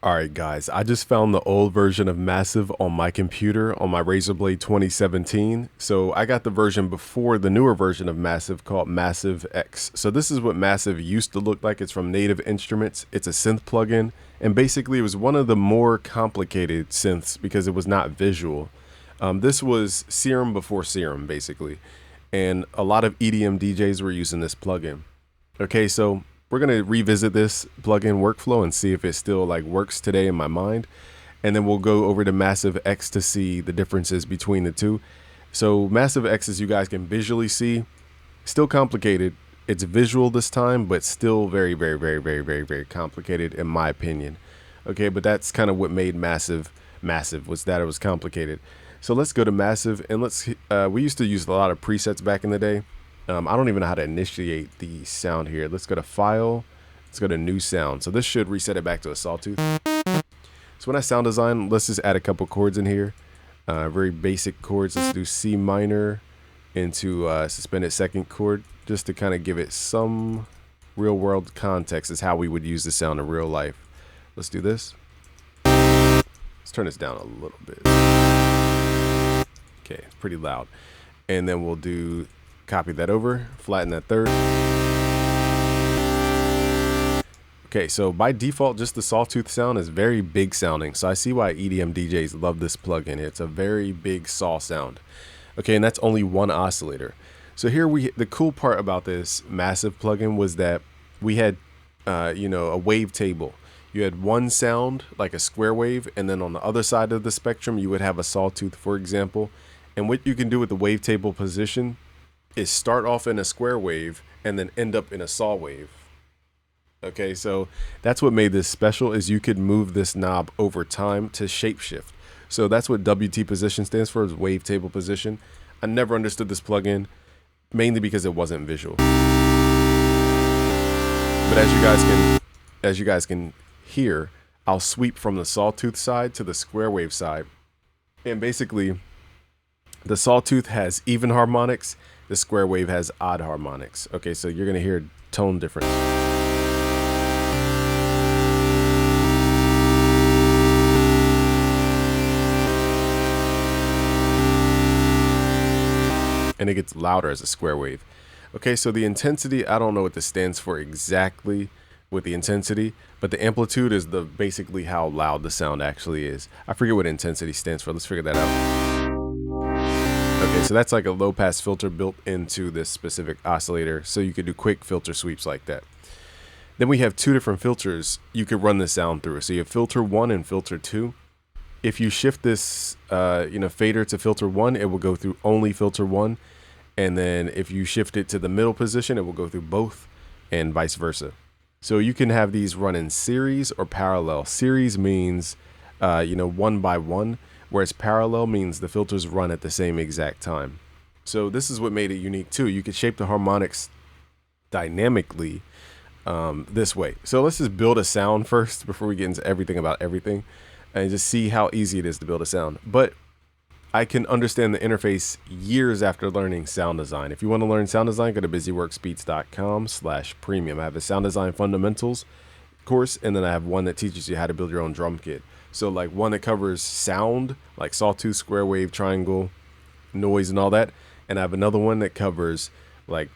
Alright guys, I just found the old version of Massive on my computer on my Razer Blade 2017. So I got the version before the newer version of Massive called Massive X. So this is what Massive used to look like. It's from Native Instruments. It's a synth plugin, and basically it was one of the more complicated synths because it was not visual. This was Serum before Serum basically, and a lot of EDM DJs were using this plugin. Okay, so we're going to revisit this plugin workflow and see if it still works today in my mind. And then we'll go over to Massive X to see the differences between the two. So Massive X, as you guys can visually see, still complicated. It's visual this time, but still very, very, very, very, very, very complicated in my opinion. Okay, but that's kind of what made Massive, was that it was complicated. So let's go to Massive, and we used to use a lot of presets back in the day. I don't even know how to initiate the sound here. Let's go to File. Let's go to New Sound. So this should reset it back to a sawtooth. So when I sound design, let's just add a couple chords in here. Very basic chords. Let's do C minor into suspended second chord, just to kind of give it some real world context as how we would use the sound in real life. Let's do this. Let's turn this down a little bit. Okay, pretty loud. And then we'll do... copy that over, flatten that third. Okay, so by default, just the sawtooth sound is very big sounding. So I see why EDM DJs love this plugin. It's a very big saw sound. Okay, and that's only one oscillator. So here the cool part about this Massive plugin was that we had, a wavetable. You had one sound, like a square wave, and then on the other side of the spectrum, you would have a sawtooth, for example. And what you can do with the wavetable position is start off in a square wave and then end up in a saw wave. Okay, so that's what made this special, is you could move this knob over time to shapeshift. So that's what WT position stands for, is wavetable position. I never understood this plugin, mainly because it wasn't visual. But as you guys can hear, I'll sweep from the sawtooth side to the square wave side. And basically, the sawtooth has even harmonics, the square wave has odd harmonics. Okay, so you're gonna hear tone difference. And it gets louder as a square wave. Okay, so the intensity, I don't know what this stands for exactly with the intensity, but the amplitude is basically how loud the sound actually is. I forget what intensity stands for. Let's figure that out. Okay, so that's like a low pass filter built into this specific oscillator, so you could do quick filter sweeps like that. Then we have two different filters you could run the sound through. So you have filter 1 and filter 2. If you shift this fader to filter 1, it will go through only filter 1, and then if you shift it to the middle position, it will go through both, and vice versa. So you can have these run in series or parallel. Series means one by one, whereas parallel means the filters run at the same exact time. So this is what made it unique too. You could shape the harmonics dynamically this way. So let's just build a sound first before we get into everything about everything, and just see how easy it is to build a sound. But I can understand the interface years after learning sound design. If you want to learn sound design, go to busyworksbeats.com/premium. I have a sound design fundamentals course, and then I have one that teaches you how to build your own drum kit. So like one that covers sound, like sawtooth, square wave, triangle, noise, and all that. And I have another one that covers like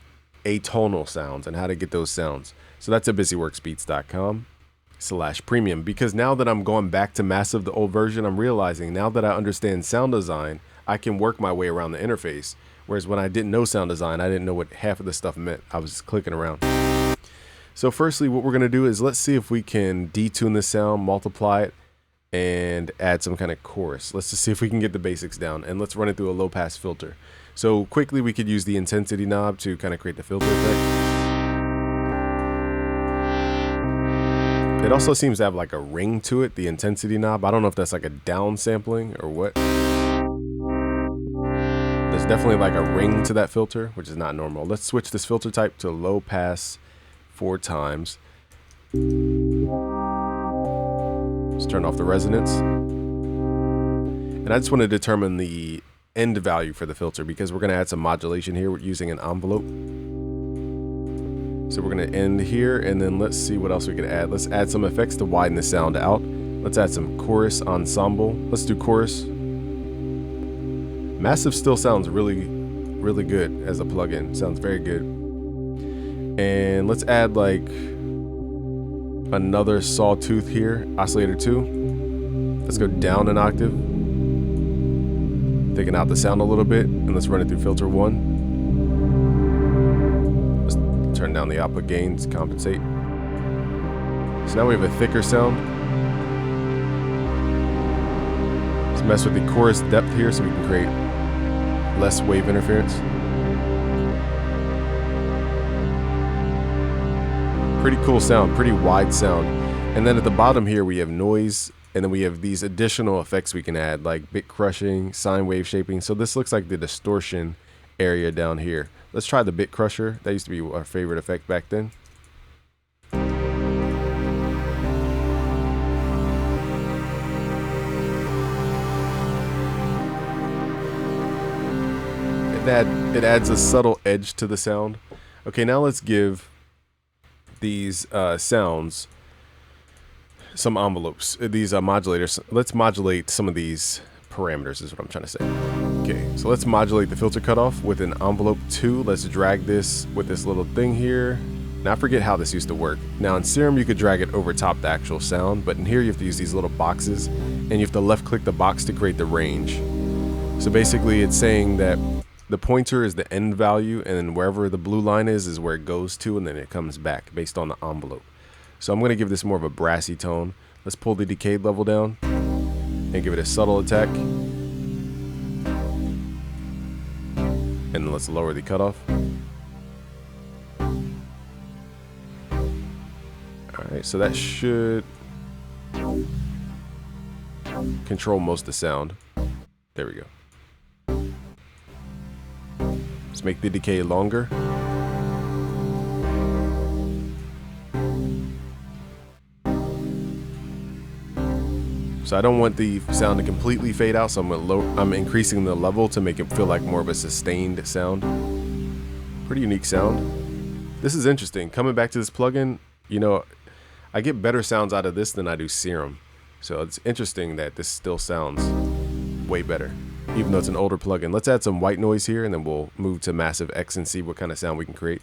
atonal sounds and how to get those sounds. So that's at busyworksbeats.com/premium. Because now that I'm going back to Massive, the old version, I'm realizing now that I understand sound design, I can work my way around the interface. Whereas when I didn't know sound design, I didn't know what half of the stuff meant. I was just clicking around. So firstly, what we're going to do is let's see if we can detune the sound, multiply it, and add some kind of chorus. Let's just see if we can get the basics down, and let's run it through a low pass filter. So quickly, we could use the intensity knob to kind of create the filter effect. It also seems to have like a ring to it, the intensity knob. I don't know if that's like a down sampling or what. There's definitely like a ring to that filter, which is not normal. Let's switch this filter type to low pass 4 times. Let's turn off the resonance. And I just want to determine the end value for the filter because we're going to add some modulation here using an envelope. So we're going to end here, and then let's see what else we can add. Let's add some effects to widen the sound out. Let's add some chorus ensemble. Let's do chorus. Massive still sounds really good as a plugin. Sounds very good. And let's add like another sawtooth here, oscillator 2. Let's go down an octave, taking out the sound a little bit, and let's run it through filter 1. Let's turn down the output gain to compensate. So now we have a thicker sound. Let's mess with the chorus depth here so we can create less wave interference. Pretty cool sound, pretty wide sound. And then at the bottom here we have noise, and then we have these additional effects we can add like bit crushing, sine wave shaping. So this looks like the distortion area down here. Let's try the bit crusher. That used to be our favorite effect back then. It adds a subtle edge to the sound. Okay, now let's give these sounds some envelopes, these modulators. Let's modulate some of these parameters is what I'm trying to say. Okay, so let's modulate the filter cutoff with an envelope 2. Let's drag this with this little thing here. Now I forget how this used to work. Now in Serum you could drag it over top the actual sound, but in here you have to use these little boxes, and you have to left click the box to create the range. So basically it's saying that the pointer is the end value, and then wherever the blue line is where it goes to, and then it comes back based on the envelope. So I'm going to give this more of a brassy tone. Let's pull the decay level down and give it a subtle attack. And then let's lower the cutoff. Alright, so that should control most of the sound. There we go. Let's make the decay longer. So I don't want the sound to completely fade out, so I'm increasing the level to make it feel like more of a sustained sound. Pretty unique sound. This is interesting. Coming back to this plugin, you know, I get better sounds out of this than I do Serum. So it's interesting that this still sounds way better, even though it's an older plugin. Let's add some white noise here, and then we'll move to Massive X and see what kind of sound we can create.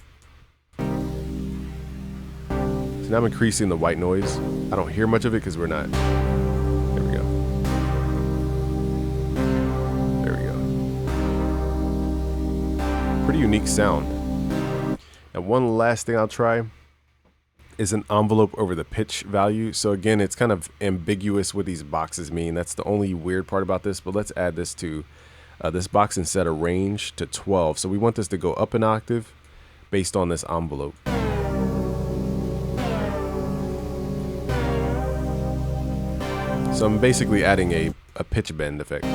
So now I'm increasing the white noise. I don't hear much of it because we're not. There we go. There we go. Pretty unique sound. And one last thing I'll try is an envelope over the pitch value. So again, it's kind of ambiguous what these boxes mean. That's the only weird part about this, but let's add this to this box and set a range to 12. So we want this to go up an octave based on this envelope. So I'm basically adding a pitch bend effect.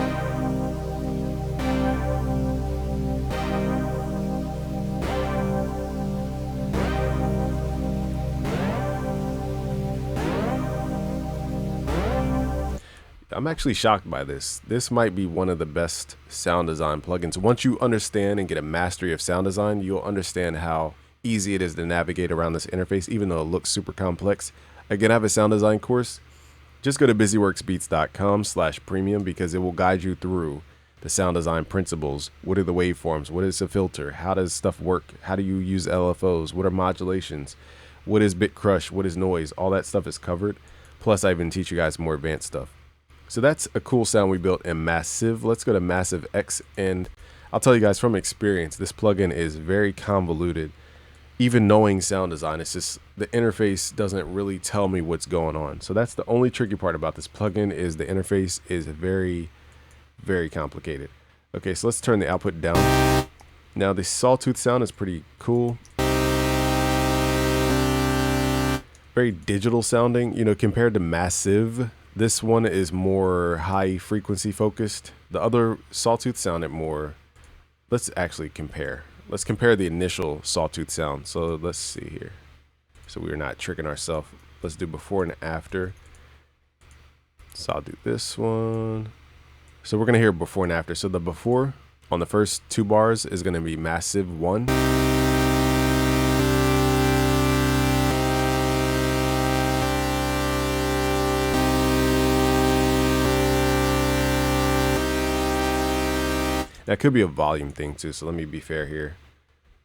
I'm actually shocked by this. This might be one of the best sound design plugins. Once you understand and get a mastery of sound design, you'll understand how easy it is to navigate around this interface, even though it looks super complex. Again, I have a sound design course. Just go to busyworksbeats.com/premium because it will guide you through the sound design principles. What are the waveforms? What is a filter? How does stuff work? How do you use LFOs? What are modulations? What is bit crush? What is noise? All that stuff is covered. Plus, I even teach you guys more advanced stuff. So that's a cool sound we built in Massive. Let's go to Massive X, and I'll tell you guys from experience, this plugin is very convoluted. Even knowing sound design, it's just the interface doesn't really tell me what's going on. So that's the only tricky part about this plugin, is the interface is very, very complicated. Okay, so let's turn the output down. Now the sawtooth sound is pretty cool. Very digital sounding, you know, compared to Massive. This one is more high frequency focused. The other sawtooth sounded more, let's actually compare. Let's compare the initial sawtooth sound. So let's see here. So we're not tricking ourselves. Let's do before and after. So I'll do this one. So we're gonna hear before and after. So the before on the first 2 bars is gonna be Massive 1. That could be a volume thing too, so let me be fair here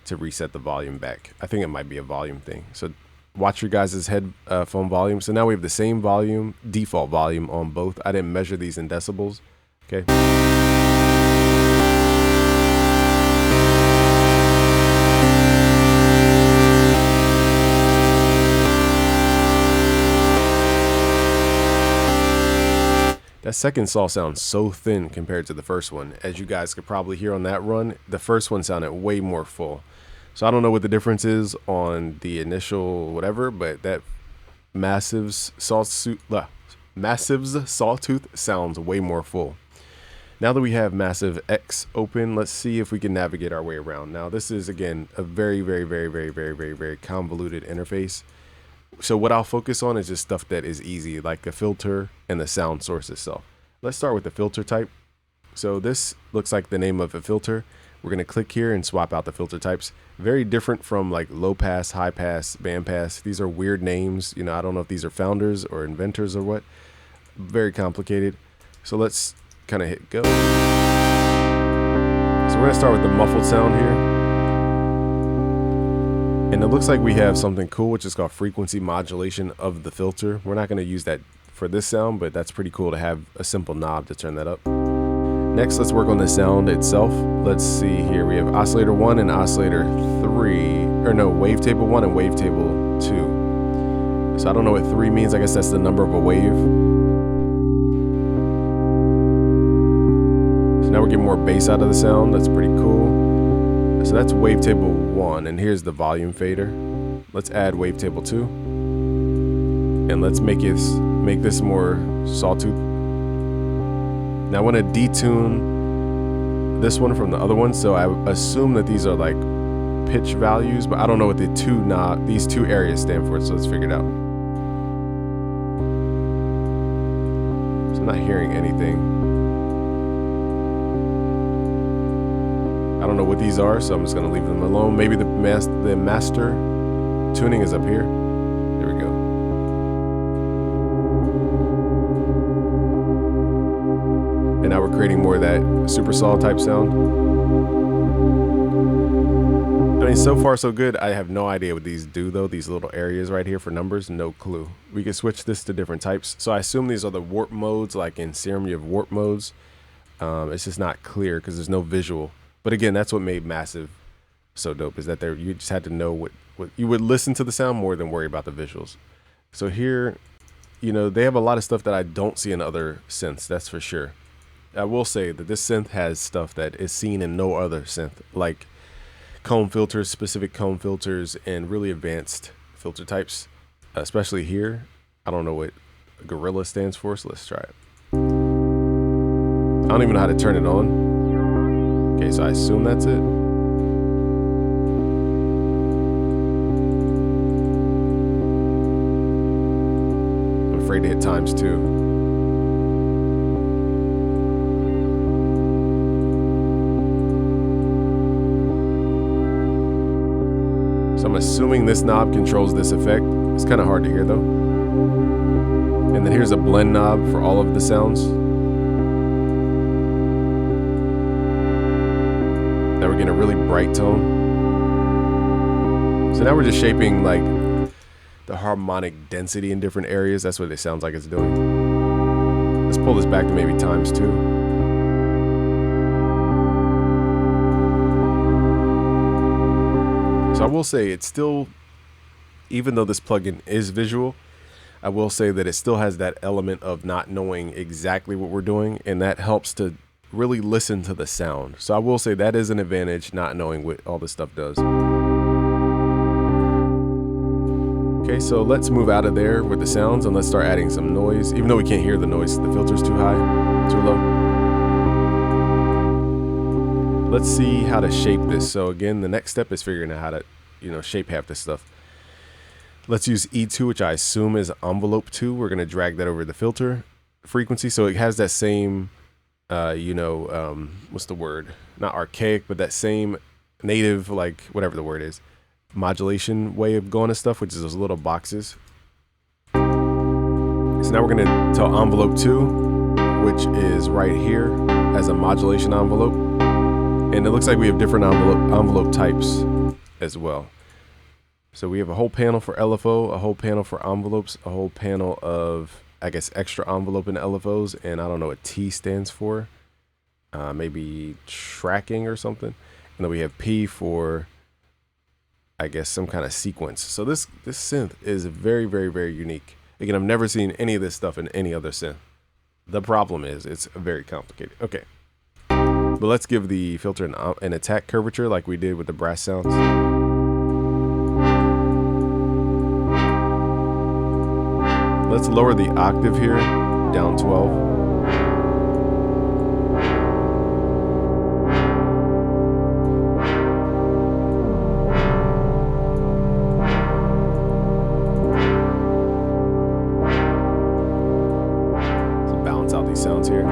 to reset the volume back. I think it might be a volume thing. So watch your guys' headphone volume. So now we have the same volume, default volume on both. I didn't measure these in decibels. Okay. That second saw sounds so thin compared to the first one. As you guys could probably hear on that run, the first one sounded way more full. So I don't know what the difference is on the initial whatever, but that Massive's Sawtooth sounds way more full. Now that we have Massive X open, let's see if we can navigate our way around. Now this is, again, a very convoluted interface. So what I'll focus on is just stuff that is easy, like the filter and the sound source itself. Let's start with the filter type. So this looks like the name of a filter. We're going to click here and swap out the filter types. Very different from like low pass, high pass, band pass. These are weird names. You know, I don't know if these are founders or inventors or what. Very complicated. So let's kind of hit go. So we're going to start with the muffled sound here. And it looks like we have something cool, which is called frequency modulation of the filter. We're not going to use that for this sound, but that's pretty cool to have a simple knob to turn that up. Next, let's work on the sound itself. Let's see here. We have oscillator 1 and oscillator 3, or no, wavetable 1 and wavetable 2. So I don't know what 3 means. I guess that's the number of a wave. So now we're getting more bass out of the sound. That's pretty cool. So that's wavetable 1, and here's the volume fader. Let's add wavetable 2, and let's make this more sawtooth. Now I want to detune this one from the other one, so I assume that these are like pitch values, but I don't know what these two areas stand for, so let's figure it out. So I'm not hearing anything. I don't know what these are, so I'm just going to leave them alone. Maybe the master tuning is up here. There we go. And now we're creating more of that super saw type sound. I mean, so far so good. I have no idea what these do though. These little areas right here for numbers, no clue. We can switch this to different types. So I assume these are the warp modes, like in Serum you have warp modes. It's just not clear because there's no visual. But again, that's what made Massive so dope, is that you just had to know what you would listen to the sound more than worry about the visuals. So here, you know, they have a lot of stuff that I don't see in other synths, that's for sure. I will say that this synth has stuff that is seen in no other synth, like comb filters, specific comb filters, and really advanced filter types, especially here. I don't know what Gorilla stands for, so let's try it. I don't even know how to turn it on. Okay, so I assume that's it. I'm afraid to hit times 2. So I'm assuming this knob controls this effect. It's kind of hard to hear though. And then here's a blend knob for all of the sounds. Now we're getting a really bright tone. So now we're just shaping like the harmonic density in different areas. That's what it sounds like it's doing. Let's pull this back to maybe times 2. So I will say it's still, even though this plugin is visual, I will say that it still has that element of not knowing exactly what we're doing, and that helps to really listen to the sound. So I will say that is an advantage, not knowing what all this stuff does. Okay, so let's move out of there with the sounds and let's start adding some noise, even though we can't hear the noise. The filter's too high, too low. Let's see how to shape this. So again, the next step is figuring out how to, shape half this stuff. Let's use E2, which I assume is envelope 2. We're gonna drag that over the filter frequency. So it has that same what's the word? Not archaic, but that same native, like whatever the word is, modulation way of going to stuff, which is those little boxes. So now we're gonna tell envelope 2, which is right here, as a modulation envelope. And it looks like we have different envelope types as well. So we have a whole panel for LFO, a whole panel for envelopes, a whole panel of, I guess, extra envelope in LFOs, and I don't know what T stands for. Maybe tracking or something. And then we have P for, I guess, some kind of sequence. So this synth is very, very, very unique. Again, I've never seen any of this stuff in any other synth. The problem is it's very complicated. Okay. But let's give the filter an attack curvature like we did with the brass sounds. Let's lower the octave here, down 12. So balance out these sounds here.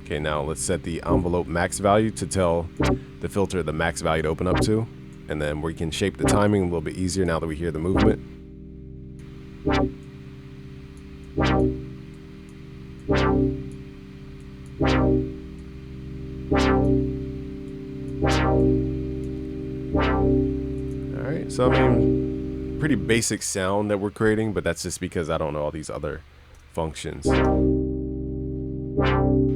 Okay, now let's set the envelope max value to tell the filter the max value to open up to. And then we can shape the timing a little bit easier now that we hear the movement. All right, so I mean, pretty basic sound that we're creating, but that's just because I don't know all these other functions.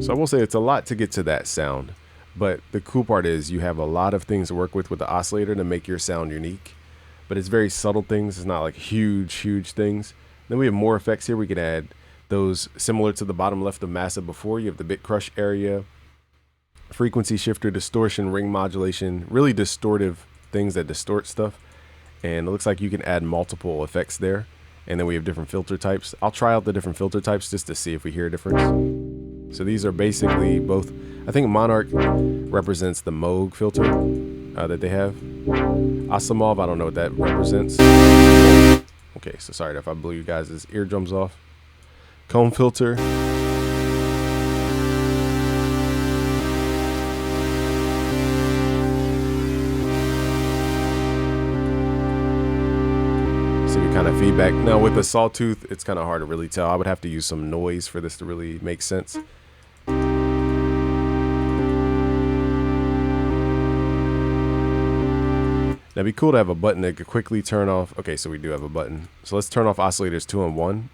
So I will say it's a lot to get to that sound, but the cool part is you have a lot of things to work with the oscillator to make your sound unique, but it's very subtle things. It's not like huge things. Then we have more effects here. We can add those similar to the bottom left of Massive before. You have the bit crush area, frequency shifter, distortion, ring modulation, really distortive things that distort stuff. And it looks like you can add multiple effects there. And then we have different filter types. I'll try out the different filter types just to see if we hear a difference. So these are basically both, I think Monarch represents the Moog filter that they have. Asimov, I don't know what that represents. Okay, so sorry if I blew you guys' eardrums off. Comb filter. Kind of feedback. Now with the Sawtooth, it's kind of hard to really tell. I would have to use some noise for this to really make sense. Now it'd be cool to have a button that could quickly turn off. Okay, so we do have a button. So let's turn off oscillators 2 and 1.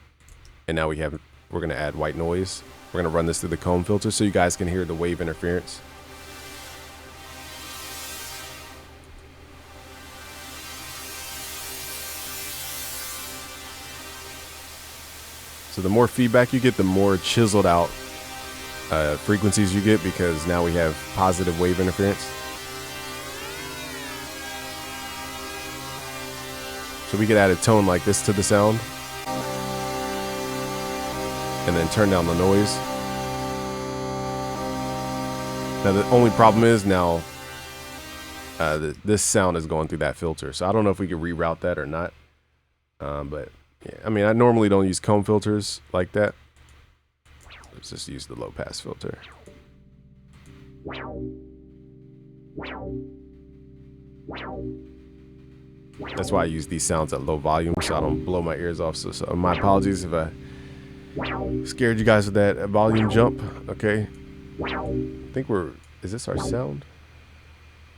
And now we're gonna add white noise. We're gonna run this through the comb filter so you guys can hear the wave interference. So the more feedback you get, the more chiseled out frequencies you get, because now we have positive wave interference. So we could add a tone like this to the sound and then turn down the noise. Now the only problem is now this sound is going through that filter. So I don't know if we could reroute that or not. But yeah, I mean, I normally don't use comb filters like that. Let's just use the low pass filter. That's why I use these sounds at low volume so I don't blow my ears off. So my apologies if I scared you guys with that volume jump. Okay. I think is this our sound?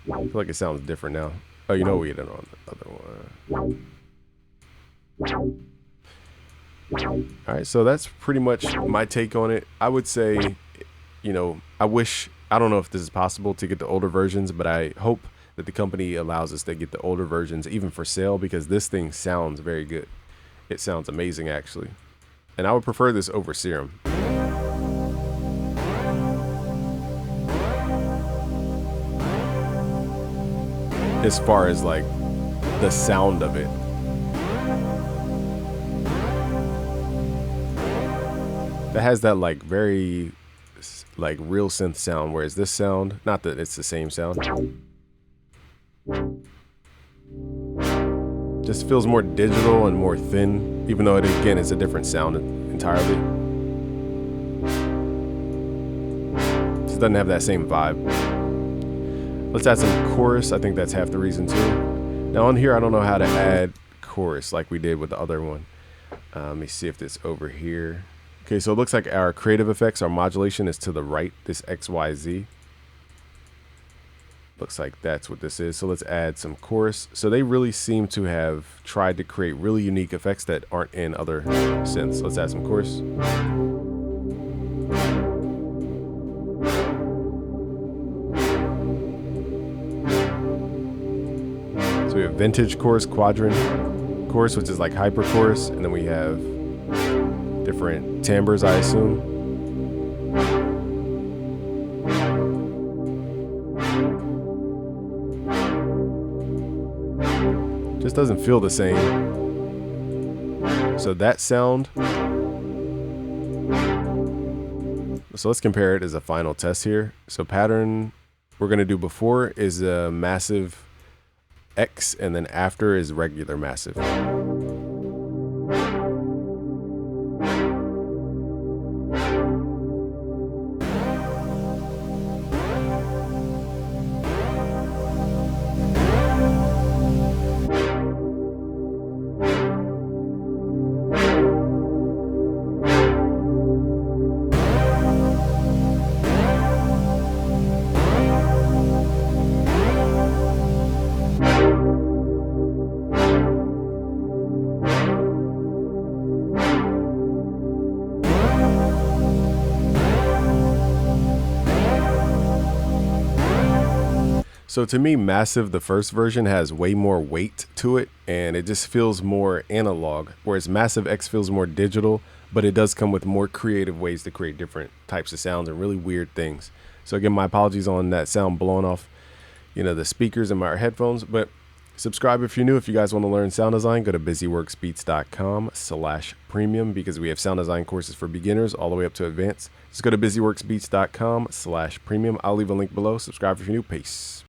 I feel like it sounds different now. Oh, you know we had it on the other one. All right, so that's pretty much my take on it. I would say, you know, I don't know if this is possible to get the older versions, but I hope that the company allows us to get the older versions even for sale, because this thing sounds very good. It sounds amazing, actually. And I would prefer this over Serum. As far as like the sound of it. That has that like very like real synth sound, whereas this sound, not that it's the same sound, just feels more digital and more thin, even though it again is a different sound entirely. Just doesn't have that same vibe. Let's add some chorus. I think that's half the reason too. Now on here, I don't know how to add chorus like we did with the other one. Let me see if it's over here. Okay, so it looks like our creative effects, our modulation is to the right, this XYZ. Looks like that's what this is. So let's add some chorus. So they really seem to have tried to create really unique effects that aren't in other synths. Let's add some chorus. So we have vintage chorus, quadrant chorus, which is like hyper chorus, and then we have different timbres, I assume. Just doesn't feel the same. So that sound. So let's compare it as a final test here. So pattern we're gonna do before is a massive X, and then after is regular massive. So to me, Massive, the first version, has way more weight to it, and it just feels more analog, whereas Massive X feels more digital, but it does come with more creative ways to create different types of sounds and really weird things. So again, my apologies on that sound blowing off, the speakers in my headphones, but subscribe if you're new. If you guys want to learn sound design, go to busyworksbeats.com/premium, because we have sound design courses for beginners all the way up to advanced. Just go to busyworksbeats.com/premium. I'll leave a link below. Subscribe if you're new. Peace.